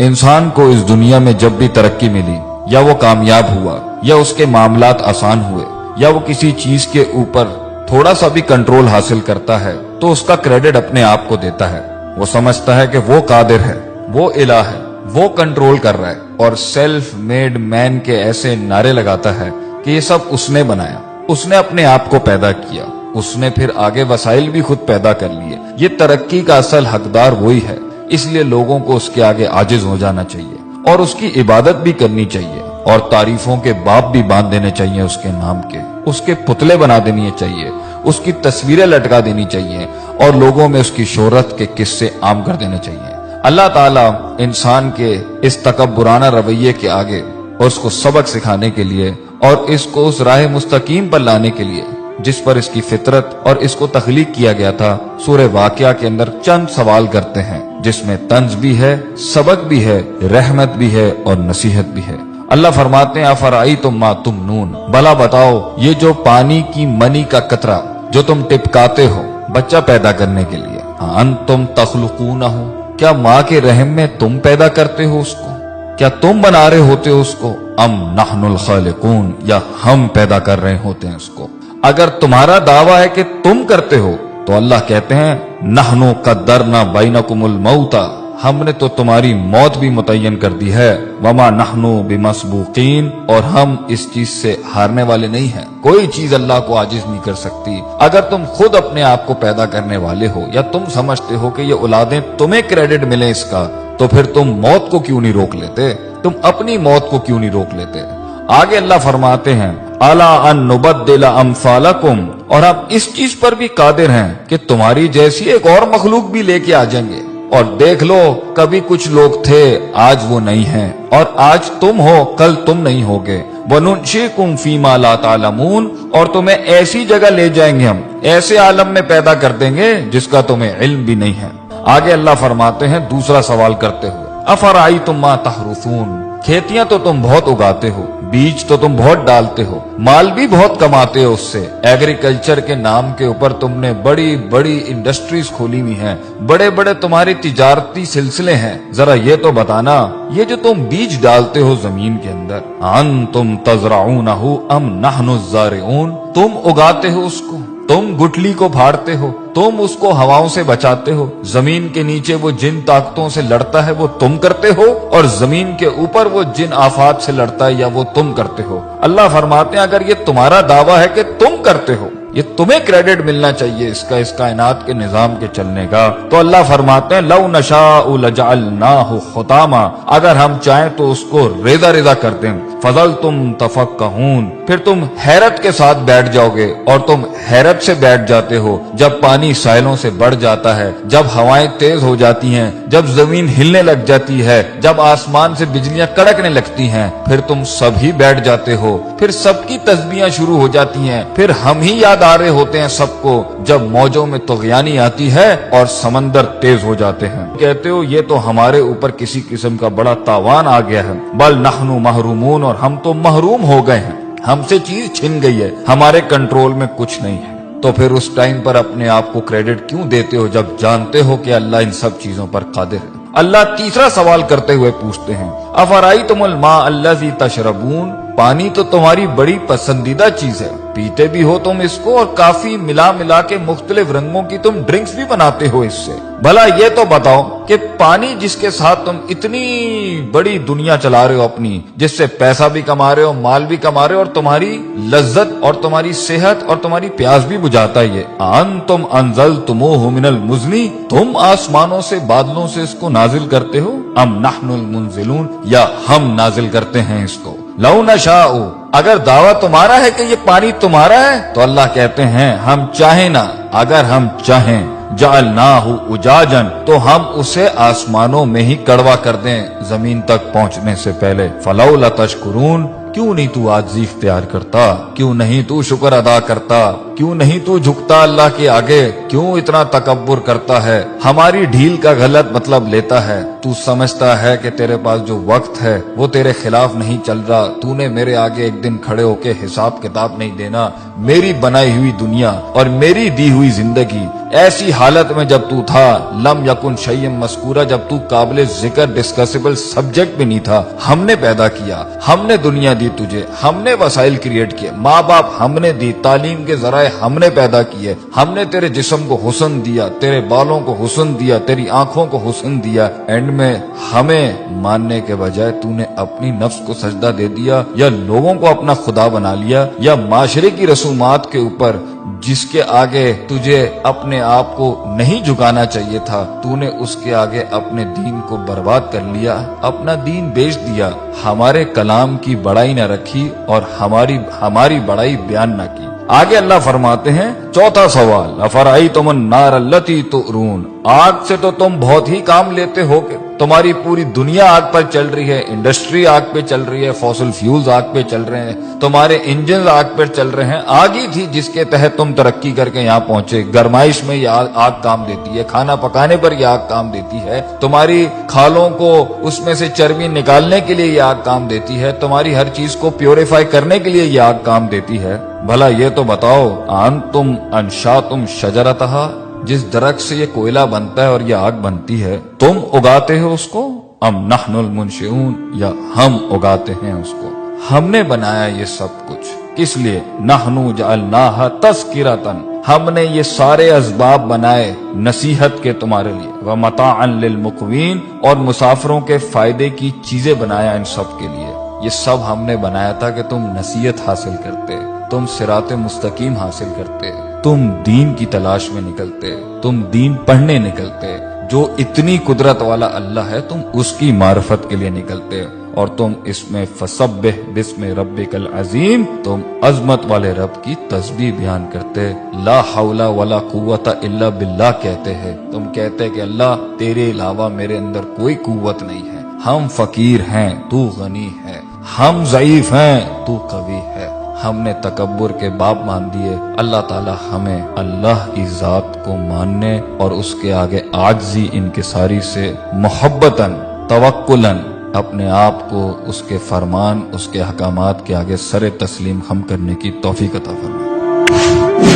इंसान को इस दुनिया में जब भी तरक्की मिली, या वो कामयाब हुआ, या उसके मामलात आसान हुए, या वो किसी चीज के ऊपर थोड़ा सा भी कंट्रोल हासिल करता है, तो उसका क्रेडिट अपने आप को देता है। वो समझता है कि वो कादिर है, वो इलाह है, वो कंट्रोल कर रहा है, और सेल्फ मेड मैन के ऐसे नारे लगाता है कि ये सब उसने बनाया, उसने अपने आप को पैदा किया, उसने फिर आगे वसाइल भी खुद पैदा कर लिए। ये तरक्की का असल हकदार वही है, इसलिए लोगों को उसके आगे आजिज हो जाना चाहिए और उसकी इबादत भी करनी चाहिए, और तारीफों के बाब भी बांध देने चाहिए उसके नाम के, उसके पुतले बना देने चाहिए, उसकी तस्वीरें लटका देनी चाहिए, और लोगों में उसकी शोहरत के किस्से आम कर देने चाहिए। अल्लाह ताला इंसान के इस तकब्बुराना रवैये के आगे और उसको सबक सिखाने के लिए और इसको उस राह मुस्तकीम पर लाने के लिए जिस पर इसकी फितरत और इसको तख्लीक किया गया था, सूरह वाक़िया के अंदर चंद सवाल करते हैं, जिसमें तंज भी है, सबक भी है, रहमत भी है और नसीहत भी है। अल्लाह फरमाते हैं, अफराई तुम मा तुम नून, भला बताओ ये जो पानी की मनी का कतरा जो तुम टिपकाते हो बच्चा पैदा करने के लिए, अंतुम तख्लुकूनहु, क्या माँ के रहम में तुम पैदा करते हो उसको, क्या तुम बना रहे होते हो उसको, अम नहनुल खालिकून, या हम पैदा कर रहे होते हैं उसको। अगर तुम्हारा दावा है कि तुम करते हो, तो अल्लाह कहते हैं, नहनु कद्दरना बैनकुमुल मौता, हमने तो तुम्हारी मौत भी मुतय्यन कर दी है, वमा नहनु बिमसबूकीन, और हम इस चीज से हारने वाले नहीं हैं। कोई चीज अल्लाह को आजिज नहीं कर सकती। अगर तुम खुद अपने आप को पैदा करने वाले हो, या तुम समझते हो कि ये औलादें तुम्हें क्रेडिट मिले इसका, तो फिर तुम मौत को क्यों नहीं रोक लेते, तुम अपनी मौत को क्यों नहीं रोक लेते। आगे अल्लाह फरमाते हैं, अला अन नुबद्दिला अमसालकुम, और हम इस चीज पर भी कादिर हैं कि तुम्हारी जैसी एक और मखलूक भी लेके आ जाएंगे। और देख लो, कभी कुछ लोग थे, आज वो नहीं हैं, और आज तुम हो, कल तुम नहीं होगे। वनुनशिकुम फीमा ला तालमून, और तुम्हें ऐसी जगह ले जाएंगे हम, ऐसे आलम में पैदा कर देंगे जिसका तुम्हें इल्म भी नहीं है। आगे अल्लाह फरमाते हैं दूसरा सवाल करते हुए, अफराई तुम मा तहरुसून, खेतियां तो तुम बहुत उगाते हो, बीज तो तुम बहुत डालते हो, माल भी बहुत कमाते हो उससे। एग्रीकल्चर के नाम के ऊपर तुमने बड़ी बड़ी इंडस्ट्रीज खोली हुई हैं, बड़े बड़े तुम्हारे तिजारती सिलसिले हैं। जरा ये तो बताना, ये जो तुम बीज डालते हो जमीन के अंदर, अंतुम तज़रऊनहु अम नहनु ज़ारिऊन, तुम उगाते हो उसको, तुम गुठली को फाड़ते हो, तुम उसको हवाओं से बचाते हो, जमीन के नीचे वो जिन ताकतों से लड़ता है वो तुम करते हो, और जमीन के ऊपर वो जिन आफात से लड़ता है या वो तुम करते हो। अल्लाह फरमाते हैं, अगर ये तुम्हारा दावा है कि तुम करते हो, ये तुम्हें क्रेडिट मिलना चाहिए इसका, इस कायनात के निजाम के चलने का, तो अल्लाह फरमाते हैं, लौ नशाउ लजअलनाहु खुतामा, अगर हम चाहें तो उसको रेजा रेजा कर दें, फजल तुम तफक्कहून, फिर तुम हैरत के साथ बैठ जाओगे, और तुम हैरत से बैठ जाते हो जब पानी साइलों से बढ़ जाता है, जब हवाएं तेज हो जाती हैं, जब जमीन हिलने लग जाती है, जब आसमान से बिजलियां कड़कने लगती हैं, फिर तुम सभी बैठ जाते हो, फिर सबकी तस्बीहां शुरू हो जाती हैं, फिर हम ही याद आ रहे होते हैं सबको, जब मौजों में तुग़यानी आती है और समंदर तेज हो जाते हैं। कहते हो ये तो हमारे ऊपर किसी किस्म का बड़ा तावान आ गया है, बल नहनु महरूमून, और हम तो महरूम हो गए हैं, हमसे चीज छिन गई है, हमारे कंट्रोल में कुछ नहीं है। तो फिर उस टाइम पर अपने आप को क्रेडिट क्यों देते हो जब जानते हो कि अल्लाह इन सब चीजों पर कादिर है। अल्लाह तीसरा सवाल करते हुए पूछते हैं, अफराई तुमुल मा अल्लज़ी तशरबून, पानी तो तुम्हारी बड़ी पसंदीदा चीज है, पीते भी हो तुम इसको, और काफी मिला मिला के मुख्तलिफ रंगों की तुम ड्रिंक्स भी बनाते हो इससे। भला ये तो बताओ कि पानी जिसके साथ तुम इतनी बड़ी दुनिया चला रहे हो अपनी, जिससे पैसा भी कमा रहे हो, माल भी कमा रहे हो, और तुम्हारी लज्जत और तुम्हारी सेहत और तुम्हारी प्यास भी बुझाता है, ये अंतुम अंज़लतुमूहु मिनल मुज़नी, तुम आसमानों से बादलों से इसको नाजिल करते हो, अम नहनुल मुनज़िलून, या हम नाजिल करते हैं इसको। लौ नशाउ, अगर दावा तुम्हारा है कि ये पानी तुम्हारा है, तो अल्लाह कहते हैं, हम चाहे ना, अगर हम चाहें, जअलनाहु उजाजन, तो हम उसे आसमानों में ही कड़वा कर दें जमीन तक पहुंचने से पहले। फलौला तशकुरून, क्यों नहीं तू आजिज़ी इख्तियार करता, क्यों नहीं तू शुक्र अदा करता, क्यों नहीं तू झुकता अल्लाह के आगे, क्यों इतना तकब्बुर करता है, हमारी ढील का गलत मतलब लेता है, तू समझता है कि तेरे पास जो वक्त है वो तेरे खिलाफ नहीं चल रहा। तूने मेरे आगे एक दिन खड़े होके हिसाब किताब नहीं देना। मेरी बनाई हुई दुनिया और मेरी दी हुई जिंदगी ऐसी हालत में जब तू था, लम यकुन शैय्यम मस्कूरा, जब तू काबिल जिक्र डिस्कसेबल सब्जेक्ट भी नहीं था, हमने पैदा किया, हमने दुनिया दी तुझे, हमने वसाइल क्रिएट किए, माँ बाप हमने दी, तालीम के जराए हमने पैदा किए, हमने तेरे जिस्म को हुस्न दिया, तेरे बालों को हुस्न दिया, तेरी आंखों को हुस्न दिया। एंड में हमें मानने के बजाय तूने अपनी नफ्स को सजदा दे दिया, या लोगों को अपना खुदा बना लिया, या माशरे की रसूमात के ऊपर जिसके आगे तुझे अपने आप को नहीं झुकाना चाहिए था, तूने उसके आगे अपने दीन को बर्बाद कर लिया, अपना दीन बेच दिया, हमारे कलाम की बड़ाई न रखी और हमारी बड़ाई बयान न की। आगे अल्लाह फरमाते हैं, चौथा सवाल, अफराई तुमन नार अल्लती तुरून, आग से तो तुम बहुत ही काम लेते हो कि तुम्हारी पूरी दुनिया आग पर चल रही है, इंडस्ट्री आग पे चल रही है, फॉसिल फ्यूल्स आग पे चल रहे हैं, तुम्हारे इंजन आग पर चल रहे हैं। आग ही थी जिसके तहत तुम तरक्की करके यहाँ पहुंचे। गरमाइश में ये आग काम देती है, खाना पकाने पर यह आग काम देती है, तुम्हारी खालों को उसमें से चर्बी निकालने के लिए यह आग काम देती है, तुम्हारी हर चीज को प्योरीफाई करने के लिए यह आग काम देती है। भला ये तो बताओ, अंतुम अंशातुम शजरतहा, जिस दरख्त से ये कोयला बनता है और ये आग बनती है, तुम उगाते हो उसको, अम नहनुल मुनशिऊन, या हम उगाते हैं उसको। हमने बनाया ये सब कुछ, किस लिए? नहनु जअलनाहा तज़किरतन, हमने ये सारे असबाब बनाए नसीहत के तुम्हारे लिए, व मताअन लिल मुक़वीन, और मुसाफिरों के फायदे की चीजें बनाया इन सब के लिए। ये सब हमने बनाया था कि तुम नसीहत हासिल करते, तुम सिराते मुस्तकीम हासिल करते, तुम दीन की तलाश में निकलते, तुम दीन पढ़ने निकलते। जो इतनी कुदरत वाला अल्लाह है, तुम उसकी मार्फत के लिए निकलते, और तुम इसमें फसब्बिह बिस्मि रब्बिकल अजीम, तुम अजमत वाले रब की तस्बीह बयान करते। ला हौला वला कुव्वता इल्ला बिल्लाह कहते हैं। तुम कहते कि अल्लाह, तेरे अलावा मेरे अंदर कोई कुव्वत नहीं है, हम फकीर हैं, तू गनी है, हम ज़ईफ हैं, तू कवी है। हमने तकब्बुर के बाप मान दिए। अल्लाह ताला हमें अल्लाह की जात को मानने और उसके आगे आज्जी इनकिसारी से मोहब्बतन तवक्कुलन अपने आप को उसके फरमान, उसके हकामात के आगे सरे तस्लीम खम करने की तौफीक अता फरमाए।